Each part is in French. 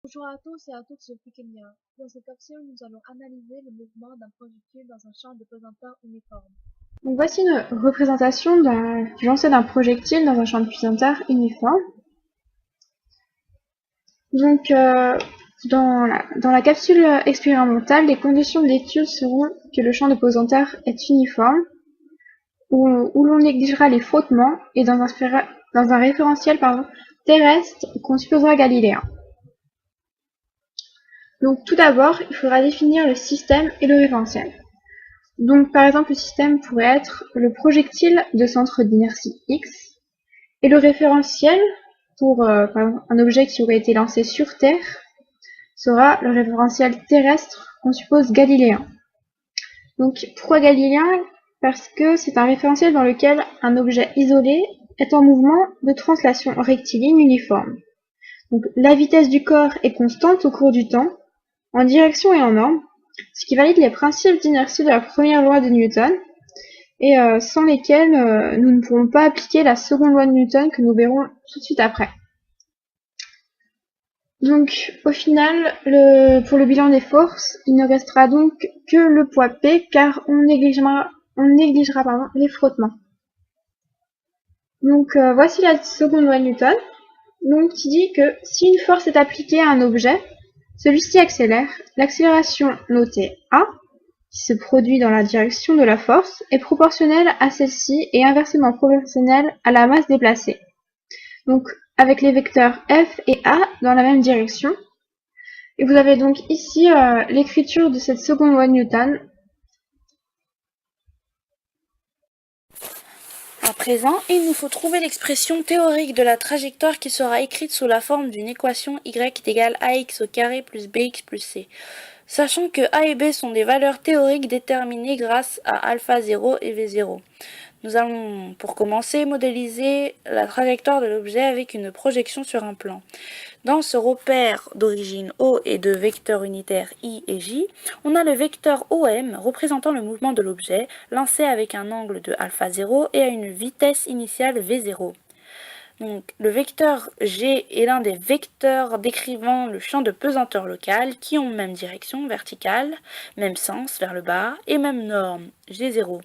Bonjour à tous et à toutes, je suis Kenya. Dans cette capsule, nous allons analyser le mouvement d'un projectile dans un champ de pesanteur uniforme. Donc voici une représentation du lancer d'un projectile dans un champ de pesanteur uniforme. Donc dans la capsule expérimentale, les conditions d'étude seront que le champ de pesanteur est uniforme, où l'on négligera les frottements, et dans un référentiel terrestre qu'on supposera galiléen. Donc tout d'abord, il faudra définir le système et le référentiel. Donc par exemple, le système pourrait être le projectile de centre d'inertie x, et le référentiel pour par exemple, un objet qui aurait été lancé sur Terre sera le référentiel terrestre qu'on suppose galiléen. Donc pourquoi galiléen? Parce que c'est un référentiel dans lequel un objet isolé est en mouvement de translation rectiligne uniforme. Donc la vitesse du corps est constante au cours du temps, en direction et en ordre, ce qui valide les principes d'inertie de la première loi de Newton, et sans lesquels nous ne pourrons pas appliquer la seconde loi de Newton que nous verrons tout de suite après. Donc au final, pour le bilan des forces, il ne restera donc que le poids P, car on négligera les frottements. Donc voici la seconde loi de Newton, donc, qui dit que si une force est appliquée à un objet, celui-ci accélère. L'accélération notée A, qui se produit dans la direction de la force, est proportionnelle à celle-ci et inversement proportionnelle à la masse déplacée. Donc avec les vecteurs F et A dans la même direction. Et vous avez donc ici l'écriture de cette seconde loi de Newton. À présent, il nous faut trouver l'expression théorique de la trajectoire qui sera écrite sous la forme d'une équation y est égale ax au carré plus bx plus c. Sachant que a et b sont des valeurs théoriques déterminées grâce à alpha 0 et v0. Nous allons, pour commencer, modéliser la trajectoire de l'objet avec une projection sur un plan. Dans ce repère d'origine O et de vecteurs unitaires I et J, on a le vecteur OM représentant le mouvement de l'objet, lancé avec un angle de alpha 0 et à une vitesse initiale v0. Donc, le vecteur G est l'un des vecteurs décrivant le champ de pesanteur local qui ont même direction verticale, même sens vers le bas et même norme G0.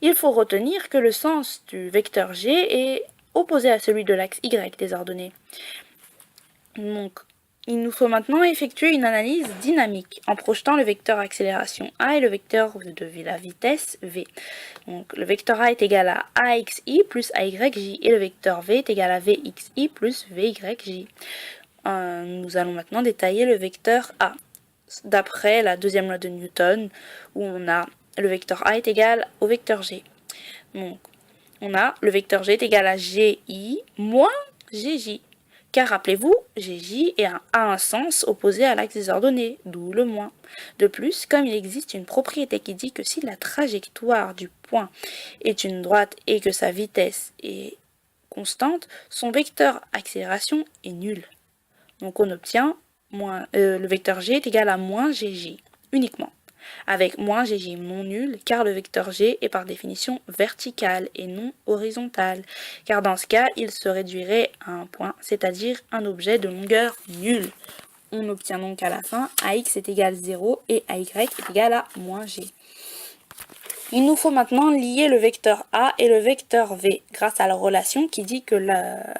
Il faut retenir que le sens du vecteur G est opposé à celui de l'axe Y des ordonnées. Donc, il nous faut maintenant effectuer une analyse dynamique en projetant le vecteur accélération A et le vecteur de la vitesse V. Donc, le vecteur A est égal à AXI plus AYJ et le vecteur V est égal à VXI plus VYJ. Nous allons maintenant détailler le vecteur A. D'après la deuxième loi de Newton, où on a le vecteur A est égal au vecteur G. Donc, on a le vecteur G est égal à GI moins GJ. Car rappelez-vous, GJ a un sens opposé à l'axe des ordonnées, d'où le moins. De plus, comme il existe une propriété qui dit que si la trajectoire du point est une droite et que sa vitesse est constante, son vecteur accélération est nul. Donc on obtient le vecteur G est égal à moins GJ, uniquement. Avec moins GJ non nul, car le vecteur G est par définition vertical et non horizontal, car dans ce cas, il se réduirait à un point, c'est-à-dire un objet de longueur nulle. On obtient donc à la fin AX est égal à 0 et AY est égal à moins G. Il nous faut maintenant lier le vecteur A et le vecteur V grâce à la relation qui dit que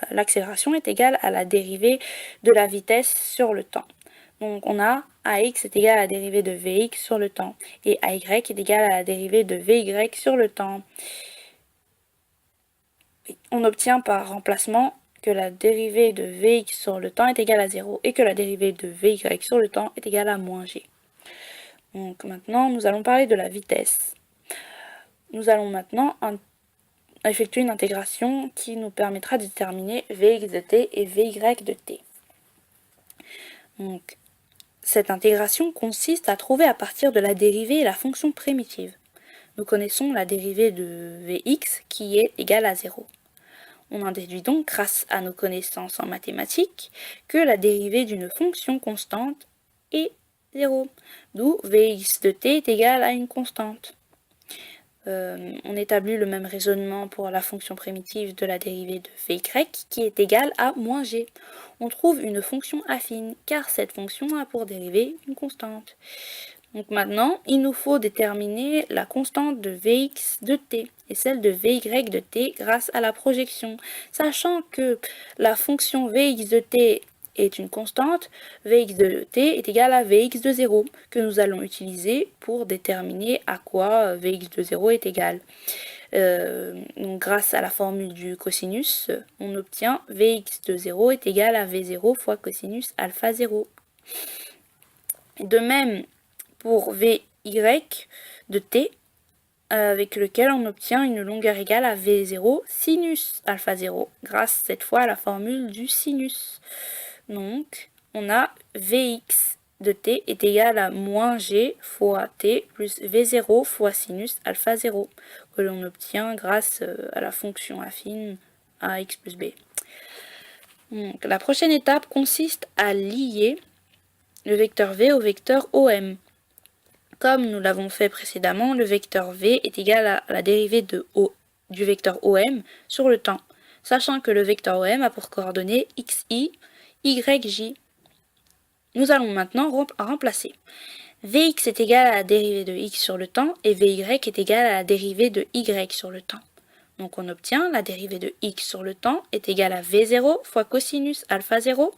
l'accélération est égale à la dérivée de la vitesse sur le temps. Donc on a AX est égal à la dérivée de VX sur le temps et AY est égal à la dérivée de VY sur le temps. On obtient par remplacement que la dérivée de Vx sur le temps est égale à 0 et que la dérivée de Vy sur le temps est égale à moins g. Donc maintenant nous allons parler de la vitesse. Nous allons maintenant effectuer une intégration qui nous permettra de déterminer Vx de t et Vy de t. Donc, cette intégration consiste à trouver à partir de la dérivée la fonction primitive. Nous connaissons la dérivée de Vx qui est égale à 0. On en déduit donc, grâce à nos connaissances en mathématiques, que la dérivée d'une fonction constante est 0, d'où Vx de t est égal à une constante. On établit le même raisonnement pour la fonction primitive de la dérivée de Vy qui est égale à moins g. On trouve une fonction affine car cette fonction a pour dérivée une constante. Donc maintenant, il nous faut déterminer la constante de Vx de t et celle de Vy de t grâce à la projection. Sachant que la fonction Vx de t est une constante, Vx de t est égal à Vx de 0, que nous allons utiliser pour déterminer à quoi Vx de 0 est égal. Donc grâce à la formule du cosinus, on obtient Vx de 0 est égal à V0 fois cosinus alpha 0. De même, pour Vy de t, avec lequel on obtient une longueur égale à V0 sinus alpha 0, grâce cette fois à la formule du sinus. Donc, on a Vx de t est égal à moins g fois t plus V0 fois sinus alpha 0, que l'on obtient grâce à la fonction affine ax plus b. Donc, la prochaine étape consiste à lier le vecteur v au vecteur OM. Comme nous l'avons fait précédemment, le vecteur v est égal à la dérivée du vecteur OM sur le temps, sachant que le vecteur OM a pour coordonnées xi, yj. Nous allons maintenant remplacer. Vx est égal à la dérivée de x sur le temps et Vy est égal à la dérivée de y sur le temps. Donc on obtient la dérivée de x sur le temps est égale à V0 fois cosinus alpha 0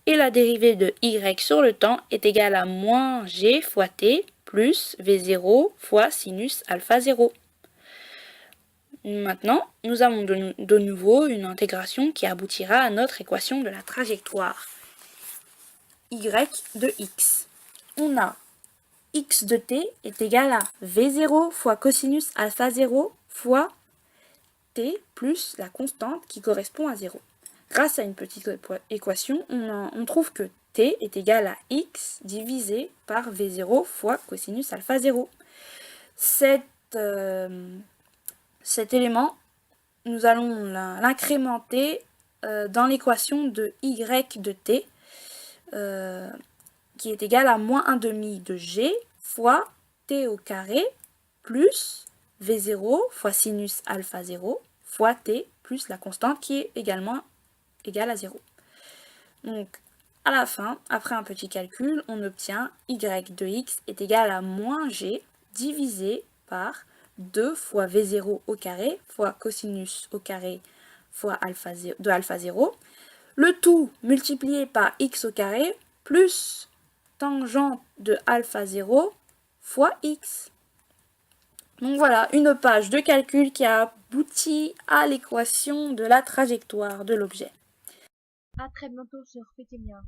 et la dérivée de y sur le temps est égale à moins g fois t plus V0 fois sinus alpha 0. Maintenant, nous avons de nouveau une intégration qui aboutira à notre équation de la trajectoire y de x. On a x de t est égal à V0 fois cosinus alpha 0 fois t plus la constante qui correspond à 0. Grâce à une petite équation, on trouve que t est égal à x divisé par V0 fois cosinus alpha 0. Cet élément, nous allons l'incrémenter dans l'équation de y de t, qui est égal à moins 1 demi de g fois t au carré plus V0 fois sinus alpha 0 fois t plus la constante qui est également égale à 0. Donc, à la fin, après un petit calcul, on obtient y de x est égal à moins g divisé par 2 fois V0 au carré fois cosinus au carré fois alpha 0, de alpha 0. Le tout multiplié par x au carré plus tangente de alpha 0 fois x. Donc voilà, une page de calcul qui aboutit à l'équation de la trajectoire de l'objet. À très bientôt sur Pétémia.